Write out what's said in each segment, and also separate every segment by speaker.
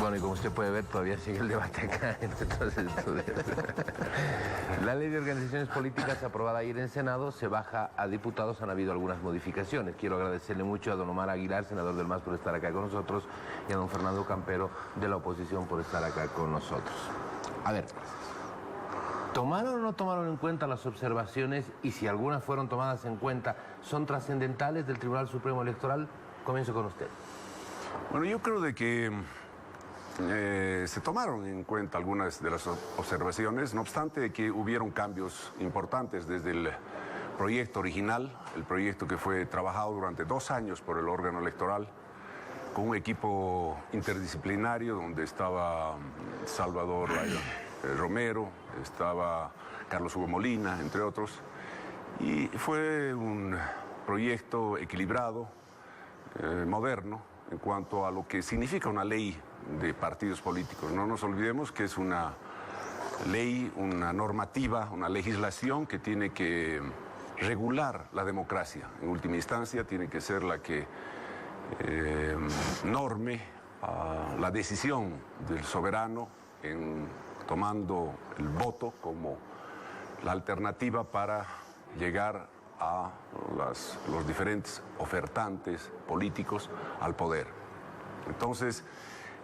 Speaker 1: Bueno, y como usted puede ver, todavía sigue el debate acá entre todos los estudiantes. La ley de organizaciones políticas aprobada ayer en Senado se baja a diputados. Han habido algunas modificaciones. Quiero agradecerle mucho a don Omar Aguilar, senador del MAS, por estar acá con nosotros, y a don Fernando Campero, de la oposición, por estar acá con nosotros. A ver, ¿tomaron o no tomaron en cuenta las observaciones? Y si algunas fueron tomadas en cuenta, ¿son trascendentales del Tribunal Supremo Electoral? Comienzo con usted.
Speaker 2: Bueno, yo creo de que se tomaron en cuenta algunas de las observaciones, no obstante de que hubieron cambios importantes desde el proyecto original, el proyecto que fue trabajado durante 2 años por el órgano electoral, con un equipo interdisciplinario donde estaba Salvador Romero, estaba Carlos Hugo Molina, entre otros, y fue un proyecto equilibrado, moderno, en cuanto a lo que significa una ley de partidos políticos. No nos olvidemos que es una ley, una normativa, una legislación que tiene que regular la democracia. En última instancia, tiene que ser la que norme la decisión del soberano en tomando el voto como la alternativa para llegar a los diferentes ofertantes políticos al poder. Entonces,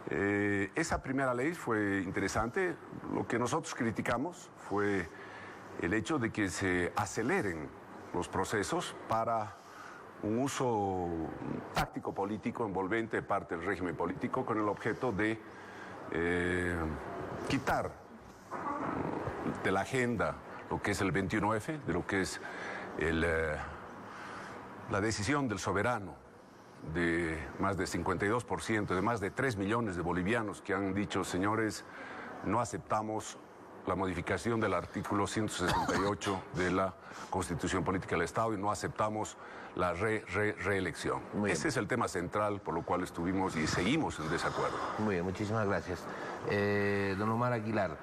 Speaker 2: esa primera ley fue interesante. Lo que nosotros criticamos fue el hecho de que se aceleren los procesos para un uso táctico político envolvente de parte del régimen político con el objeto de quitar de la agenda lo que es el 21F, de lo que es la decisión del soberano, de más de 52%, de más de 3 millones de bolivianos que han dicho: señores, no aceptamos la modificación del artículo 168 de la Constitución Política del Estado y no aceptamos la reelección. Ese es el tema central por lo cual estuvimos y seguimos en desacuerdo.
Speaker 1: Muy bien, muchísimas gracias. Don Omar Aguilar,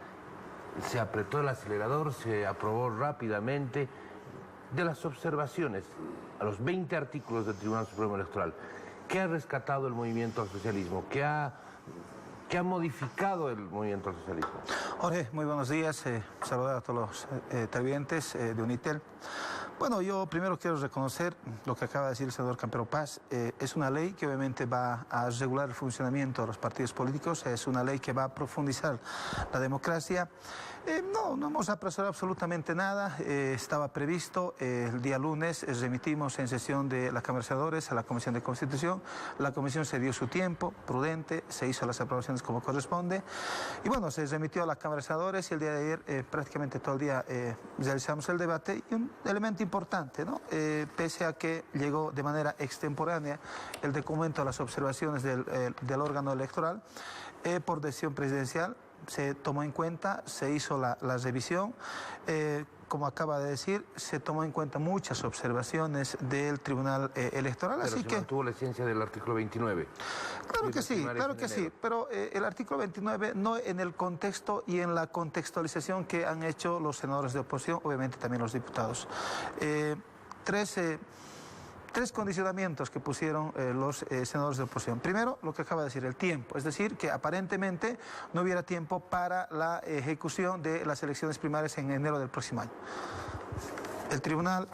Speaker 1: se apretó el acelerador, se aprobó rápidamente. De las observaciones a los 20 artículos del Tribunal Supremo Electoral, ¿qué ha rescatado el movimiento al socialismo? ¿Qué ha modificado el movimiento al socialismo?
Speaker 3: Jorge, muy buenos días. Saludar a todos los televidentes de Unitel. Bueno, yo primero quiero reconocer lo que acaba de decir el senador Campero Paz. Es una ley que obviamente va a regular el funcionamiento de los partidos políticos, es una ley que va a profundizar la democracia. No hemos apresurado absolutamente nada. Estaba previsto el día lunes, remitimos en sesión de la Cámara de Senadores a la Comisión de Constitución. La Comisión se dio su tiempo prudente, se hizo las aprobaciones como corresponde. Y bueno, se remitió a la Cámara de Senadores y el día de ayer prácticamente todo el día realizamos el debate. Y un elemento importante, ¿no? Pese a que llegó de manera extemporánea el documento a las observaciones del órgano electoral, por decisión presidencial, se tomó en cuenta, se hizo la revisión. Como acaba de decir, se tomó en cuenta muchas observaciones del Tribunal Electoral.
Speaker 1: Pero
Speaker 3: así
Speaker 1: se
Speaker 3: que
Speaker 1: mantuvo la esencia del artículo 29.
Speaker 3: Claro que sí, pero el artículo 29 no en el contexto y en la contextualización que han hecho los senadores de oposición, obviamente también los diputados. Tres condicionamientos que pusieron los senadores de oposición. Primero, lo que acaba de decir, el tiempo, es decir, que aparentemente no hubiera tiempo para la ejecución de las elecciones primarias en enero del próximo año. El Tribunal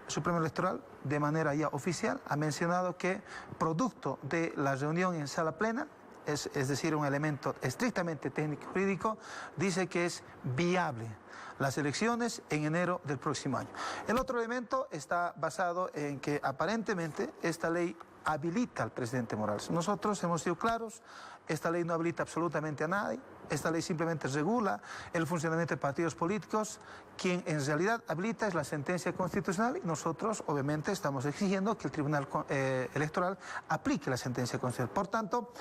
Speaker 3: Supremo Electoral, de manera ya oficial, ha mencionado que producto de la reunión en sala plena, es decir, un elemento estrictamente técnico-jurídico, dice que es viable las elecciones en enero del próximo año. El otro elemento está basado en que aparentemente esta ley habilita al presidente Morales. Nosotros hemos sido claros, esta ley no habilita absolutamente a nadie, esta ley simplemente regula el funcionamiento de partidos políticos. Quien en realidad habilita es la sentencia constitucional y nosotros obviamente estamos exigiendo que el Tribunal Electoral aplique la sentencia constitucional. Por tanto,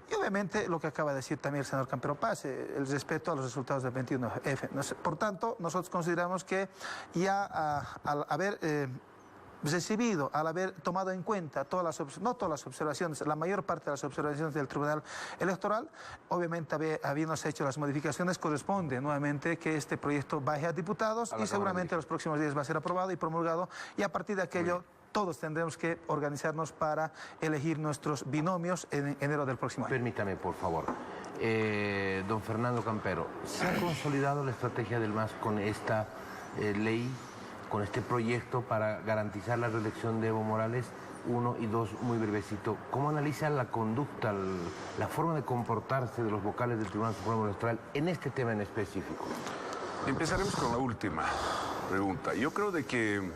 Speaker 3: y obviamente lo que acaba de decir también el senador Campero Paz, el respeto a los resultados del 21F. Por tanto, nosotros consideramos que ya al haber recibido, al haber tomado en cuenta no todas las observaciones, la mayor parte de las observaciones del Tribunal Electoral, obviamente habiéndose hecho las modificaciones, corresponde nuevamente que este proyecto baje a diputados y seguramente en los próximos días va a ser aprobado y promulgado, y a partir de aquello todos tendremos que organizarnos para elegir nuestros binomios en enero del próximo año.
Speaker 1: Permítame, por favor. Don Fernando Campero, ¿se ha consolidado la estrategia del MAS con esta ley, con este proyecto para garantizar la reelección de Evo Morales? Uno, y dos, muy brevecito, ¿cómo analiza la conducta, la forma de comportarse de los vocales del Tribunal Supremo Electoral en este tema en específico?
Speaker 2: Empezaremos con la última pregunta. Yo creo de que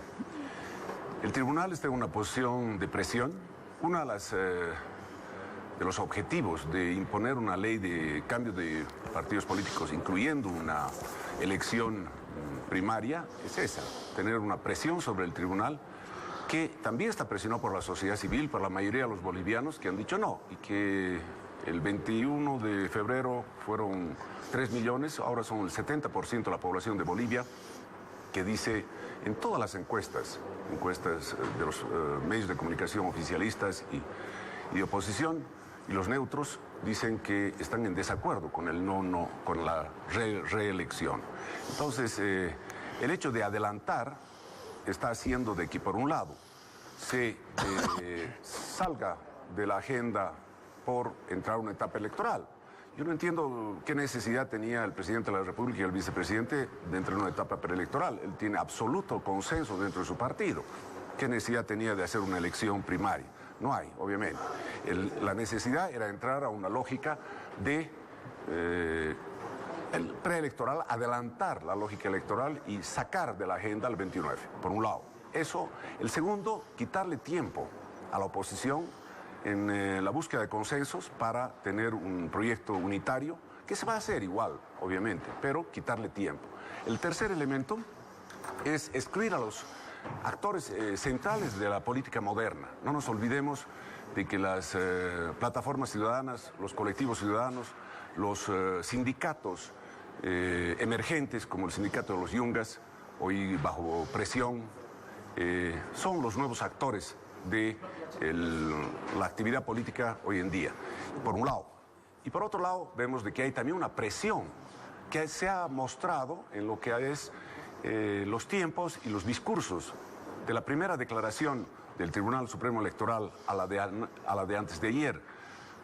Speaker 2: el tribunal está en una posición de presión. Uno de los objetivos de imponer una ley de cambio de partidos políticos, incluyendo una elección primaria, es esa, tener una presión sobre el tribunal, que también está presionado por la sociedad civil, por la mayoría de los bolivianos que han dicho no, y que el 21 de febrero fueron 3 millones, ahora son el 70% de la población de Bolivia, que dice en todas las encuestas de los medios de comunicación oficialistas y de oposición, y los neutros dicen que están en desacuerdo con el con la reelección. Entonces, el hecho de adelantar está haciendo de que, por un lado, se salga de la agenda por entrar a una etapa electoral. Yo no entiendo qué necesidad tenía el presidente de la República y el vicepresidente de entrar en una etapa preelectoral. Él tiene absoluto consenso dentro de su partido. ¿Qué necesidad tenía de hacer una elección primaria? No hay, obviamente. La necesidad era entrar a una lógica de el preelectoral, adelantar la lógica electoral y sacar de la agenda el 29, por un lado. Eso. El segundo, quitarle tiempo a la oposición en la búsqueda de consensos para tener un proyecto unitario, que se va a hacer igual, obviamente, pero quitarle tiempo. El tercer elemento es excluir a los actores centrales de la política moderna. No nos olvidemos de que las plataformas ciudadanas, los colectivos ciudadanos, los sindicatos emergentes, como el sindicato de los Yungas, hoy bajo presión, son los nuevos actores de la actividad política hoy en día, por un lado. Y por otro lado, vemos de que hay también una presión que se ha mostrado en lo que es los tiempos y los discursos de la primera declaración del Tribunal Supremo Electoral a la de antes de ayer,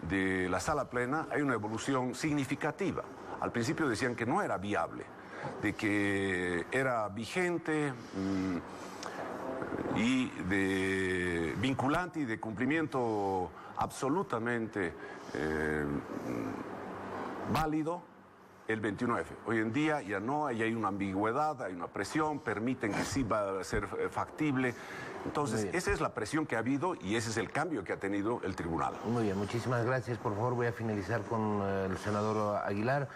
Speaker 2: de la sala plena. Hay una evolución significativa. Al principio decían que no era viable, de que era vigente y de vinculante y de cumplimiento absolutamente válido el 29. Hoy en día ya no, hay una ambigüedad, hay una presión, permiten que sí va a ser factible. Entonces, esa es la presión que ha habido y ese es el cambio que ha tenido el tribunal.
Speaker 1: Muy bien, muchísimas gracias. Por favor, voy a finalizar con el senador Aguilar.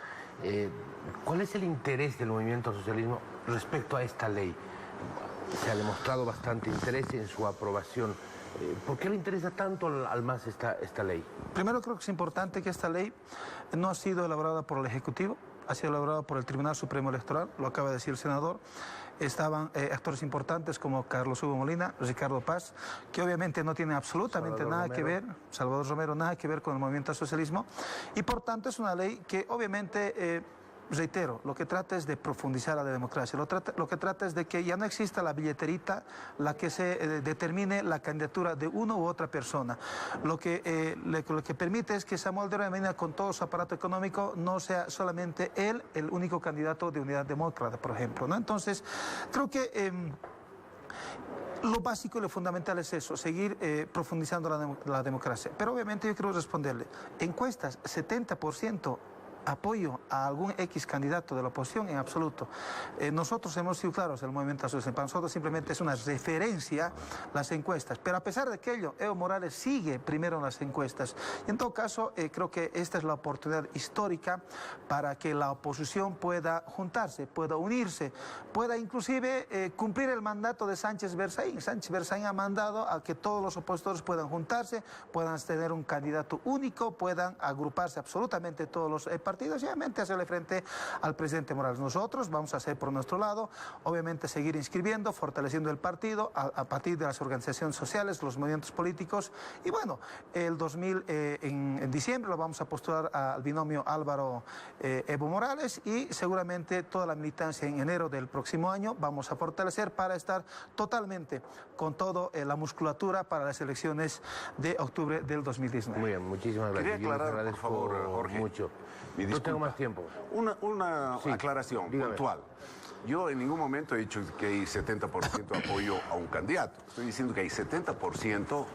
Speaker 1: ¿Cuál es el interés del movimiento socialismo respecto a esta ley? Se ha demostrado bastante interés en su aprobación. ¿Por qué le interesa tanto al MAS esta ley?
Speaker 3: Primero, creo que es importante que esta ley no ha sido elaborada por el Ejecutivo, ha sido elaborada por el Tribunal Supremo Electoral, lo acaba de decir el senador. Estaban actores importantes como Carlos Hugo Molina, Ricardo Paz, que obviamente no tienen absolutamente nada que ver, Salvador Romero, nada que ver con el movimiento al socialismo, y por tanto es una ley que obviamente... reitero, lo que trata es de profundizar la democracia, lo que trata es de que ya no exista la billetera, la que se determine la candidatura de uno u otra persona. Lo que permite es que Samuel de Medina, con todo su aparato económico, no sea solamente él el único candidato de Unidad Demócrata, por ejemplo, ¿no? Entonces, creo que... lo básico y lo fundamental es eso, seguir profundizando la democracia. Pero obviamente yo quiero responderle, encuestas, 70%, apoyo a algún X candidato de la oposición en absoluto. Nosotros hemos sido claros, el movimiento social, para nosotros simplemente es una referencia las encuestas, pero a pesar de aquello, Evo Morales sigue primero en las encuestas. Y en todo caso, creo que esta es la oportunidad histórica para que la oposición pueda juntarse, pueda unirse, pueda inclusive cumplir el mandato de Sánchez Berzaín. Sánchez Berzaín ha mandado a que todos los opositores puedan juntarse, puedan tener un candidato único, puedan agruparse absolutamente todos los partidos partidos y obviamente hacerle frente al presidente Morales. Nosotros vamos a hacer por nuestro lado, obviamente seguir inscribiendo, fortaleciendo el partido a partir de las organizaciones sociales, los movimientos políticos y bueno, el 2000 en diciembre lo vamos a postular al binomio Álvaro Evo Morales y seguramente toda la militancia en enero del próximo año vamos a fortalecer para estar totalmente con toda la musculatura para las elecciones de octubre del 2019.
Speaker 1: Muy bien, muchísimas gracias.
Speaker 2: Quería aclarar, por favor, Jorge.
Speaker 1: Mucho.
Speaker 2: Mi
Speaker 1: No
Speaker 2: disculpa.
Speaker 1: tengo más tiempo.
Speaker 2: Una
Speaker 1: Sí,
Speaker 2: aclaración
Speaker 1: dígame.
Speaker 2: puntual. Yo en ningún momento he dicho que hay 70% apoyo a un candidato. Estoy diciendo que hay 70%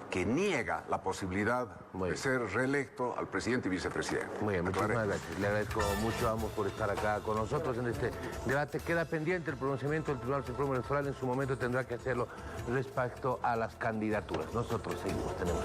Speaker 2: que niega la posibilidad
Speaker 1: Muy
Speaker 2: de
Speaker 1: bien.
Speaker 2: ser reelecto al presidente y vicepresidente.
Speaker 1: Muy bien,
Speaker 2: ¿Aclaré?
Speaker 1: muchísimas gracias. Le agradezco mucho a ambos por estar acá con nosotros en este debate. Queda pendiente el pronunciamiento del Tribunal Supremo Electoral. En su momento tendrá que hacerlo respecto a las candidaturas. Nosotros seguimos, tenemos